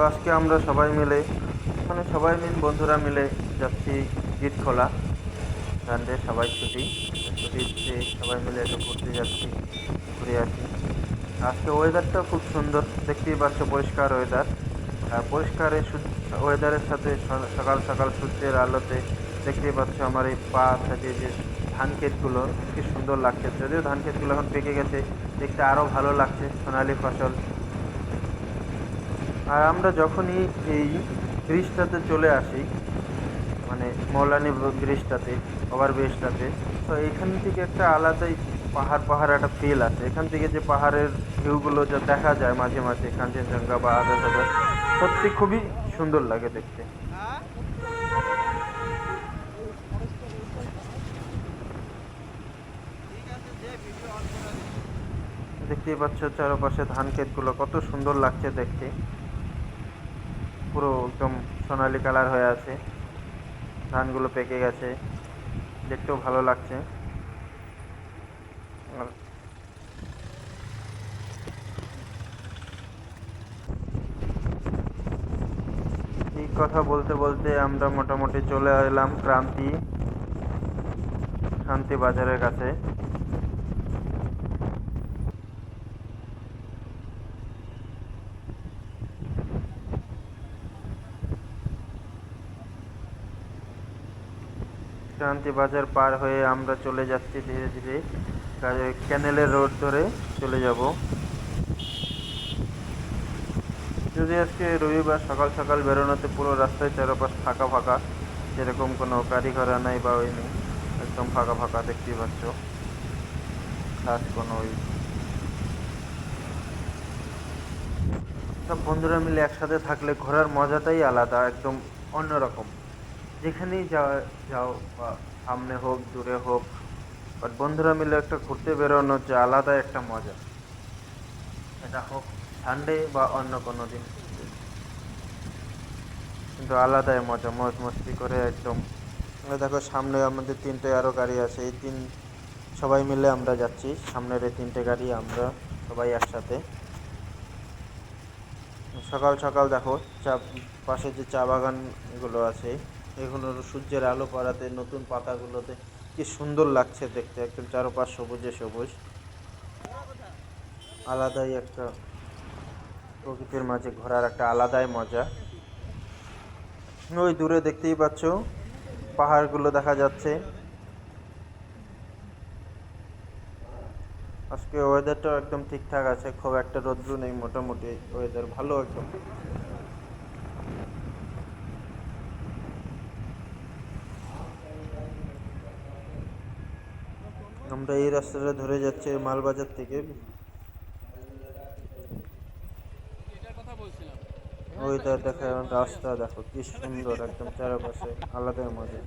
আজকে আমরা সবাই মিলে বন্ধুরা মিলে যাচ্ছি গিটখোলা। সানডে সবাই ছুটি, ছুটিতে সবাই মিলে একটু ঘুরতে যাচ্ছি, ঘুরে আসি। আজকে ওয়েদারটা খুব সুন্দর, দেখতেই পাচ্ছ, পরিষ্কার ওয়েদার। আর পরিষ্কার ওয়েদারের সাথে সকাল সকাল সূর্যের আলোতে দেখতেই পাচ্ছ আমার এই পা সাজিয়ে যে ধান ক্ষেতগুলো কি সুন্দর লাগছে। যদিও ধান ক্ষেতগুলো এখন পেকে গেছে, দেখতে আরও ভালো লাগছে, সোনালি ফসল। আর আমরা যখনই এই ব্রিজটাতে চলে আসি, মানে মৌলানি ব্রিজটাতে, ওভার ব্রিজটাতে, তো এখান থেকে একটা আলাদাই পাহাড় পাহাড় একটা ফিল আছে। এখান থেকে যে পাহাড়ের ভিউগুলো যা দেখা যায় মাঝে মাঝে, কাঞ্চনজঙ্ঘা বা আদার্স আদার্স, সত্যি খুবই সুন্দর লাগে দেখতে। দেখতেই পাচ্ছ চারপাশে ধান ক্ষেতগুলো কত সুন্দর লাগছে দেখতে, পুরো একদম সোনালি কালার হয়ে আছে, ধানগুলো পেকে গেছে, দেখতেও ভালো লাগছে। আর এই কথা বলতে বলতে আমরা মোটামুটি চলে এলাম শান্তি বাজারের কাছে। শান্তি বাজার পার হয়ে আমরা চলে যাচ্ছি ধীরে ধীরে ক্যানেলের রোড ধরে চলে যাব। যদি আজকে রবিবার, সকাল সকাল বেরোনোতে পুরো রাস্তায় চারপাশ ফাঁকা ফাঁকা, সেরকম কোনো গাড়ি ঘোড়া নাই বা ওই নেই, একদম ফাঁকা ফাঁকা দেখতেই পাচ্ছ। খাস কোনো ওই সব বন্ধুরা মিলে একসাথে থাকলে ঘোরার মজাটাই আলাদা, একদম অন্যরকম। যেখানেই যাও বা সামনে হোক দূরে হোক, বাট বন্ধুরা মিলে একটা ঘুরতে বেরোনোর যে আলাদা একটা মজা, এটা হোক সানডে বা অন্য কোনো দিন, কিন্তু আলাদাই মজা, মজ মস্তি করে একদম। দেখো সামনে আমাদের তিনটে আরও গাড়ি আছে, সবাই মিলে আমরা যাচ্ছি। সামনের এই তিনটে গাড়ি, আমরা সবাই একসাথে। সকাল সকাল দেখো পাশে যে চা বাগানগুলো আছে, এগুলোর সূর্যের আলো পড়াতে নতুন পাতাগুলোতে কি সুন্দর লাগছে দেখতে, একদম চারপাশ সবুজে সবুজ, আলাদাই একটা প্রকৃতির মাঝে ঘোরার একটা আলাদাই মজা। ওই দূরে দেখতেই পাচ্ছ পাহাড়গুলো দেখা যাচ্ছে। আজকে ওয়েদারটাও একদম ঠিকঠাক আছে, খুব একটা রোদ্রু নেই, মোটামুটি ওয়েদার ভালো একদম। আমরা এই রাস্তাটা ধরে যাচ্ছি মালবাজার থেকে। ওয়েদার দেখা, রাস্তা দেখো কি সুন্দর, একদম চারপাশে আলাদাই মজা।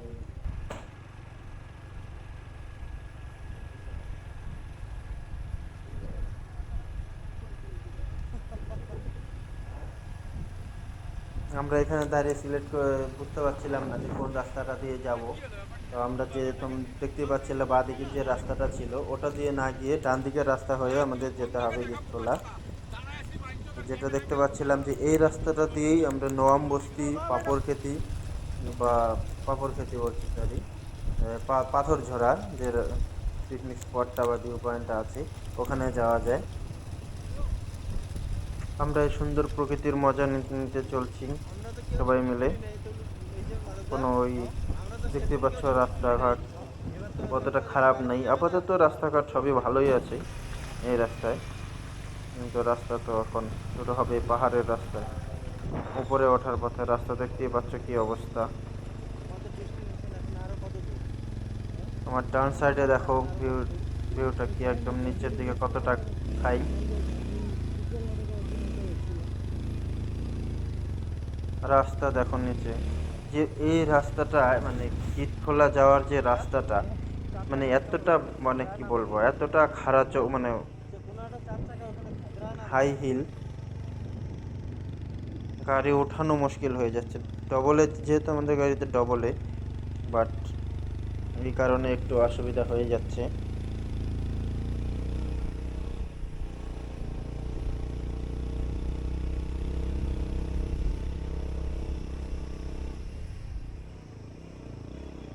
আমরা এখানে দাঁড়িয়ে সিলেক্ট করে বুঝতে পারছিলাম না যে কোন রাস্তাটা দিয়ে যাব। তো আমরা যে দেখতে পাচ্ছিলে বাঁ দিকের যে রাস্তাটা ছিল, ওটা দিয়ে না গিয়ে ডান দিকের রাস্তা হয়ে আমাদের যেতে হবে গিটখোলা। যেটা দেখতে পাচ্ছিলাম যে এই রাস্তাটা দিয়েই আমরা নওয়াম বস্তি, পাপড়খেতি বা পাপড়খেতি বলছি, সরি, পাথরঝরা যে পিকনিক স্পটটা বা ভিউ পয়েন্টটা আছে, ওখানে যাওয়া যায়। আমরা এই সুন্দর প্রকৃতির মজা নিতে নিতে চলছি সবাই মিলে। কোনো ওই দেখতে পাচ্ছ রাস্তাঘাট অতটা খারাপ নেই, আপাতত রাস্তাঘাট সবই ভালোই আছে এই রাস্তায়। কিন্তু রাস্তা তো এখন শুরু হবে পাহাড়ের রাস্তায়, উপরে ওঠার পথে রাস্তা দেখতেই পাচ্ছ কি অবস্থা। আমার ডান সাইডে দেখো ভিউটা কি, একদম নিচের দিকে কতটা খাই। রাস্তা দেখো নিচে, যে এই রাস্তাটা মানে গিটখোলা যাওয়ার যে রাস্তাটা, মানে এতটা, মানে কি বলবো, এতটা খারাপ, মানে হাই হিল, গাড়ি ওঠানো মুশকিল হয়ে যাচ্ছে। ডবলে, যেহেতু আমাদের গাড়িতে ডবলে, বাট এই কারণে একটু অসুবিধা হয়ে যাচ্ছে।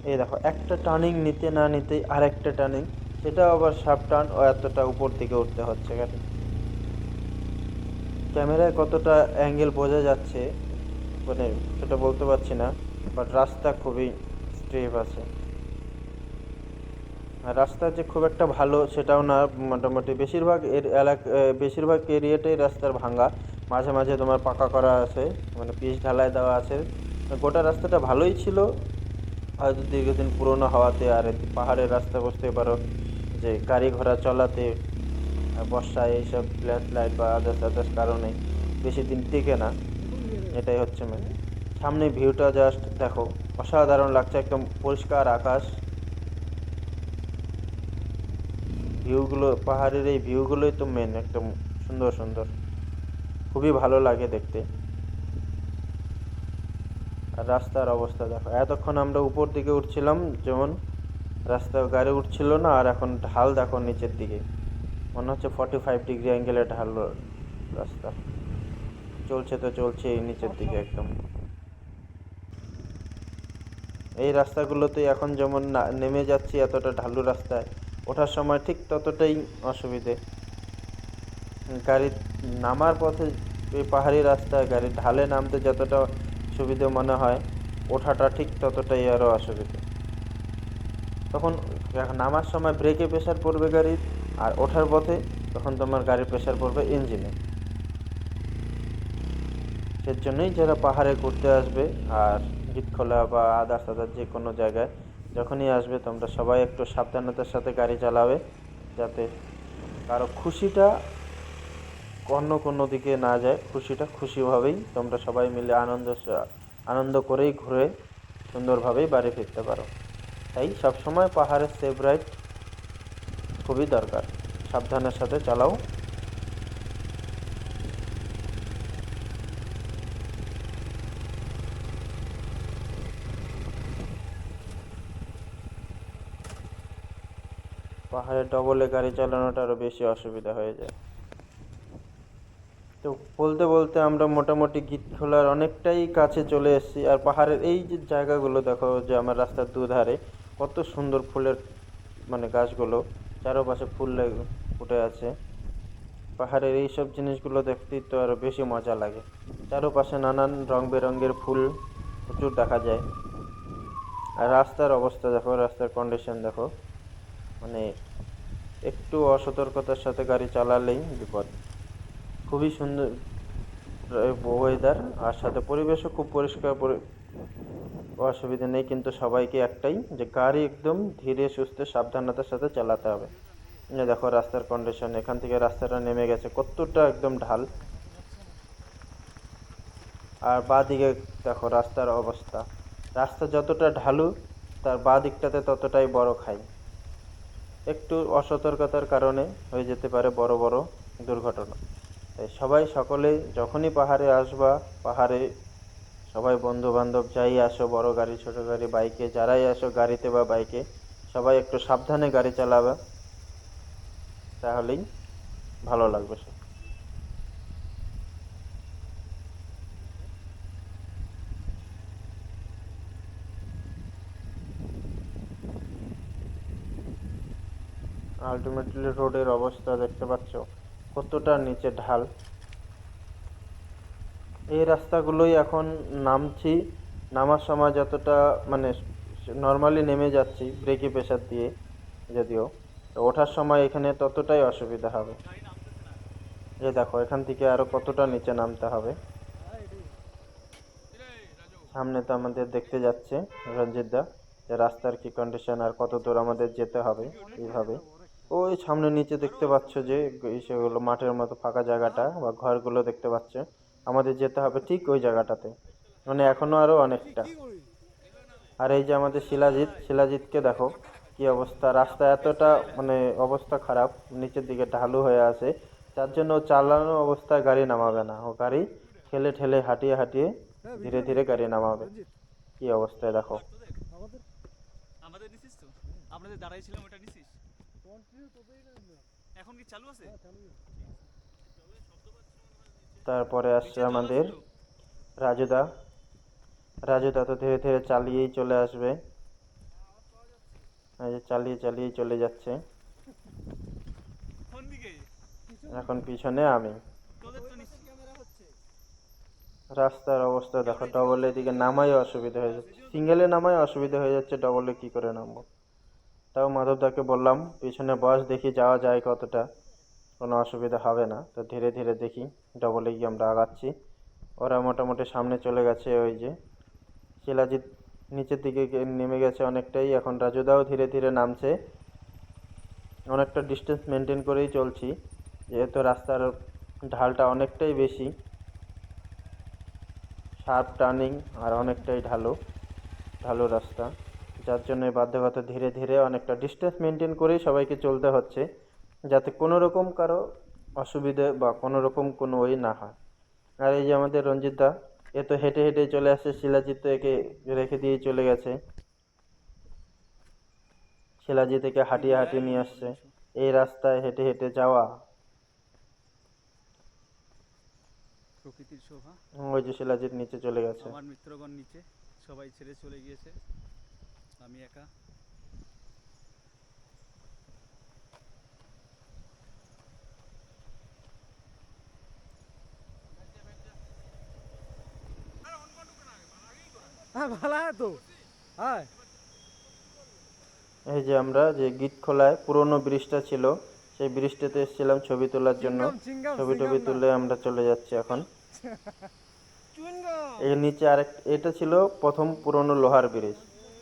এই দেখো একটা টার্নিং নিতে না নিতেই আরেকটা টার্নিং, সেটাও আবার সাব টার্ন ও এতটা উপর দিকে উঠতে হচ্ছে গাড়ি। ক্যামেরায় কতটা অ্যাঙ্গেল বোঝা যাচ্ছে মানে সেটা বলতে পারছি না, বাট রাস্তা খুবই স্ট্রেপ আছে। আর রাস্তা যে খুব একটা ভালো সেটাও না, মোটামুটি বেশিরভাগ এর বেশিরভাগ এরিয়াটাই রাস্তার ভাঙা, মাঝে মাঝে তোমার পাকা করা আছে, মানে পিচ ঢালাই দেওয়া আছে। গোটা রাস্তাটা ভালোই ছিল হয়তো দীর্ঘদিন পুরনো হওয়াতে। আর পাহাড়ের রাস্তা বুঝতে পারো যে গাড়ি ঘোড়া চলাতে বর্ষায় এইসব ফ্ল্যাশ লাইট বা আদার্স আদার্স কারণে বেশি দিন টিকে না, এটাই হচ্ছে মেন। সামনে ভিউটা জাস্ট দেখো, অসাধারণ লাগছে, একদম পরিষ্কার আকাশ। ভিউগুলো, পাহাড়ের এই ভিউগুলোই তো মেন, একদম সুন্দর সুন্দর, খুবই ভালো লাগে দেখতে। আর রাস্তার অবস্থা দেখো, এতক্ষণ আমরা উপর দিকে উঠছিলাম যেমন রাস্তা গাড়ি উঠছিল না, আর এখন ঢাল দেখো নিচের দিকে, মনে হচ্ছে 45 ডিগ্রি অ্যাঙ্গেলে ঢাল রাস্তা চলছে, তো চলছে এই নিচের দিকে একদম। এই রাস্তাগুলোতে এখন যেমন নেমে যাচ্ছি এতটা ঢালু রাস্তায়, ওঠার সময় ঠিক ততটাই অসুবিধে। গাড়ি নামার পথে এই পাহাড়ি রাস্তায় গাড়ি ঢালে নামতে যতটা সুবিধে মনে হয়, ওঠাটা ঠিক ততটাই আরও অসুবিধে। তখন নামার সময় ব্রেকে প্রেশার পড়বে গাড়ির, আর ওঠার পথে তখন তোমার গাড়ির প্রেশার পড়বে ইঞ্জিনে। সেজন্যই যারা পাহাড়ে ঘুরতে আসবে আর গিটখোলা বা আদার্স আদার্স যে কোনো জায়গায় যখনই আসবে, তোমরা সবাই একটু সাবধানতার সাথে গাড়ি চালাবে, যাতে কারো খুশিটা অন্য কোনো দিকে না যায়। খুশিটা খুশিভাবেই তোমরা সবাই মিলে আনন্দ করেই ঘুরে সুন্দরভাবেই বাড়ি ফিরতে পারো। তাই সবসময় পাহাড়ের সেফ রাইড খুবই দরকার, সাবধানের সাথে চালাও। পাহাড়ে ডবলে গাড়ি চালানোটা আরও বেশি অসুবিধা হয়ে যায়। তো বলতে বলতে আমরা মোটামুটি গিটখোলার অনেকটাই কাছে চলে এসেছি। আর পাহাড়ের এই যে জায়গাগুলো দেখো, যে আমার রাস্তার দুধারে কত সুন্দর ফুলের মানে গাছগুলো, চারপাশে ফুল ফুটে আছে। পাহাড়ের এই সব জিনিসগুলো দেখতেই তো আরো বেশি মজা লাগে। চারপাশে নানান রং বেরঙের ফুল প্রচুর দেখা যায়। আর রাস্তার অবস্থা দেখো, রাস্তার কন্ডিশন দেখো, মানে একটু অসতর্কতার সাথে গাড়ি চালালেই বিপদ। খুবই সুন্দর ওয়েদার, আর সাথে পরিবেশও খুব পরিষ্কার, অসুবিধা নেই। কিন্তু সবাইকে একটাই, যে গাড়ি একদম ধীরে সুস্থে সাবধানতার সাথে চালাতে হবে। দেখো রাস্তার কন্ডিশন, এখান থেকে রাস্তাটা নেমে গেছে কতটা একদম ঢাল। আর বাঁ দিকে দেখো রাস্তার অবস্থা, রাস্তা যতটা ঢালু তার বাঁ দিকটাতে ততটাই বড় খাই। একটু অসতর্কতার কারণে হয়ে যেতে পারে বড় বড় দুর্ঘটনা। তাই সবাই সকলে যখনই পাহাড়ে আসবা, পাহাড়ে সবাই বন্ধু বান্ধব যাই আসো, বড় গাড়ি ছোট গাড়ি বাইকে যারাই আসো, গাড়িতে বা বাইকে, সবাই একটু সাবধানে গাড়ি চালাবে, তাহলেই ভালো লাগবে সব। আলটিমেটলি রোডের অবস্থা দেখতে পাচ্ছ কতটা নিচে ঢাল। এই রাস্তাগুলোই এখন নামছি, নামার সময় যতটা মানে নর্মালি নেমে যাচ্ছি ব্রেকে প্রেশার দিয়ে, যদিও তো ওঠার সময় এখানে ততটাই অসুবিধা হবে। যে দেখো এখান থেকে আরো কতটা নিচে নামতে হবে। সামনে তো আমাদের দেখতে যাচ্ছে রঞ্জিত দা যে রাস্তার কি কন্ডিশন আর কত দূর আমাদের যেতে হবে এইভাবে। ওই সামনে নিচে দেখতে পাচ্ছ যে সেগুলো মাঠের মতো ফাঁকা জায়গাটা বা ঘরগুলো দেখতে পাচ্ছ, আমাদের যেতে হবে ঠিক ওই জায়গাটাতে, মানে এখনো আরো অনেকটা। আর এই যে আমাদের শিলাজিৎকে দেখো কি অবস্থা, রাস্তা এতটা মানে অবস্থা খারাপ, নিচের দিকে ঢালু হয়ে আছে, যার জন্য ও চালানো অবস্থায় গাড়ি নামাবে না, ও গাড়ি ঠেলে ঠেলে হাঁটিয়ে হাঁটিয়ে ধীরে ধীরে গাড়ি নামাবে। কি অবস্থায় দেখো। তারপরে আসছে আমাদের রাজুদা, রাজুদা তো ধীরে ধীরে চালিয়েই চলে আসবে। এই যে চালিয়ে চালিয়ে চলে যাচ্ছে। এখন পিছনে আমি। রাস্তার অবস্থা দেখো, ডবল এদিকে নামাই অসুবিধা হয়ে যাচ্ছে, সিঙ্গেলে নামাই অসুবিধা হয়ে যাচ্ছে, ডবলে কি করে নামবো। তাও মাধবদাকে বললাম পিছনে বস, দেখি যাওয়া যায় কতটা, কোনো অসুবিধা হবে না। তো ধীরে ধীরে দেখি ডবলে গিয়ে আমরা আগাচ্ছি। ওরা মোটামুটি সামনে চলে গেছে, ওই যে শিলাজিৎ নিচের দিকে নেমে গেছে অনেকটাই, এখন রাজুদাও ধীরে ধীরে নামছে। অনেকটা ডিস্টেন্স মেনটেন করেই চলছি, যেহেতু রাস্তার ঢালটা অনেকটাই বেশি, শার্প টার্নিং আর অনেকটাই ঢালু ঢালু রাস্তা, যার জন্য বাধ্যগত ধীরে ধীরে অনেকটা ডিস্টেন্স মেনটেন করেই সবাইকে চলতে হচ্ছে, যাতে কোনো রকম কারো অসুবিধে বা কোনো রকম কোনো ওই না হয়। আর এই যে আমাদের রঞ্জিত দা, এ তো হেঁটে হেঁটে চলে আসছে, শিলাজিৎ তো একে রেখে দিয়ে চলে গেছে, শিলাজিৎ একে হাঁটিয়ে হাঁটিয়ে নিয়ে আসছে। এই রাস্তায় হেঁটে হেঁটে যাওয়া, প্রকৃতির শোভা। ওই যে শিলাজিৎ নিচে চলে গেছে। আমার মিত্রগণ নিচে সবাই ছেড়ে চলে গিয়েছে, আমি একা। হ্যাঁ ভালো তো হ্যাঁ। এই যে আমরা যে গিটখোলায় পুরনো ব্রিজটা ছিল, সেই ব্রিজটাতে এসেছিলাম ছবি তোলার জন্য। চিংগাম চিংগাম ছবি চিংগাম টবি না তুলে আমরা চলে যাচ্ছি এখন। চুইংগাম। এর নিচে আরেক, এটা ছিল প্রথম পুরনো লোহার ব্রিজ,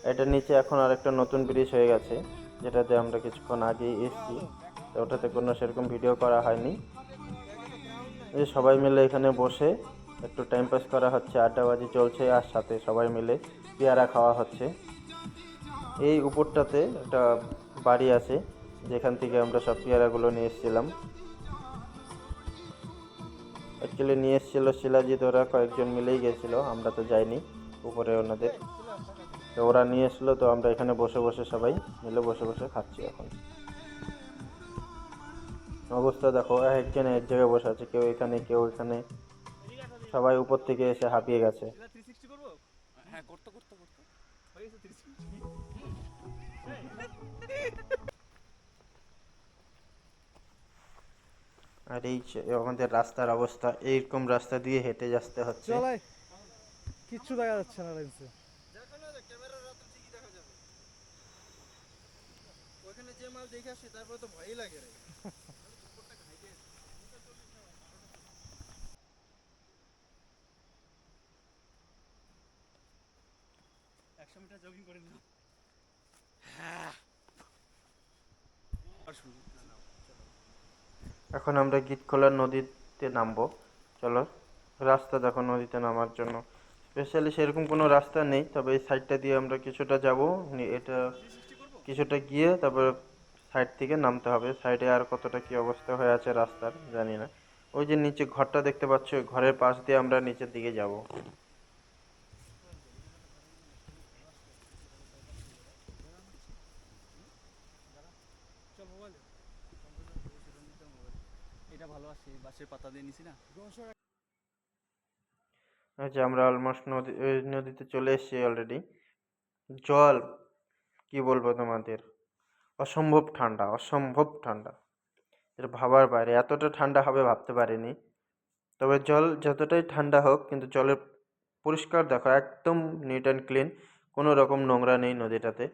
এটার নিচে এখন আরেকটা নতুন ব্রিজ হয়ে গেছে, যেটাতে আমরা কিছুক্ষণ আগেই এসেছি। তো ওটাতে কোনো সেরকম ভিডিও করা হয়নি। এই যে সবাই মিলে এখানে বসে একটু টাইম পাস করা হচ্ছে, আড্ডাবাজি চলছে, আর সাথে সবাই মিলে পেয়ারা খাওয়া হচ্ছে। এই উপরটাতে একটা বাড়ি আছে, যেখান থেকে আমরা সব পেয়ারাগুলো নিয়ে এসেছিলাম। অ্যাকচুয়ালি নিয়ে এসেছিলো শিলাজিৎ, ওরা কয়েকজন মিলেই গেছিলো, আমরা তো যাইনি উপরে ওনাদের। তো ওরা নিয়ে এসলো, তো আমরা এখানে বসে বসে সবাই মিলে বসে বসে খাচ্ছি এখন। অবস্থা দেখো, একজন এক জায়গায় বসে আছে, কেউ এখানে কেউ এখানে, সবাই উপর থেকে এসে হাঁপিয়ে গেছে। হ্যাঁ করতে করতে করতে হয়ে গেছে 360। আর এই আমাদের রাস্তার অবস্থা, এইরকম রাস্তা দিয়ে হেঁটে আসতে হচ্ছে। চলাই কিচ্ছু দেখা যাচ্ছে না লেন্সে। ওখানে যে মাল দেখে আসি তারপরে তো ভয়ই লাগে রে। 100 মিটার জগিং করে নিলাম। এখন আমরা গিটখোলার নদীতে নামবো, চলো। রাস্তা দেখো নদীতে নামার জন্য, স্পেশালি সেরকম কোনো রাস্তা নেই, তবে এই সাইডটা দিয়ে আমরা কিছুটা যাব, এটা কিছুটা গিয়ে তারপর সাইড থেকে নামতে হবে। সাইডে আর কতটা কি অবস্থা হয়ে আছে রাস্তার জানি না। ওই যে নিচে ঘরটা দেখতে পাচ্ছ, ওই ঘরের পাশ দিয়ে আমরা নিচের দিকে যাব। চল মোবাইল এটা ভালো আছে, বাঁশের পাতা দিয়ে নিছি না। এই যে আমরা অলমোস্ট নদী, ওই নদীতে চলে এসেছি অলরেডি। জল কি বলবো তোমাদের, অসম্ভব ঠান্ডা, অসম্ভব ঠান্ডা, এটা ভাবার বাইরে, এতটা ঠান্ডা হবে ভাবতে পারিনি। তবে জল যতটাই ঠান্ডা হোক, কিন্তু জলের পরিষ্কার দেখো, একদম নিট অ্যান্ড ক্লিন, কোনো রকম নোংরা নেই নদীটাতে।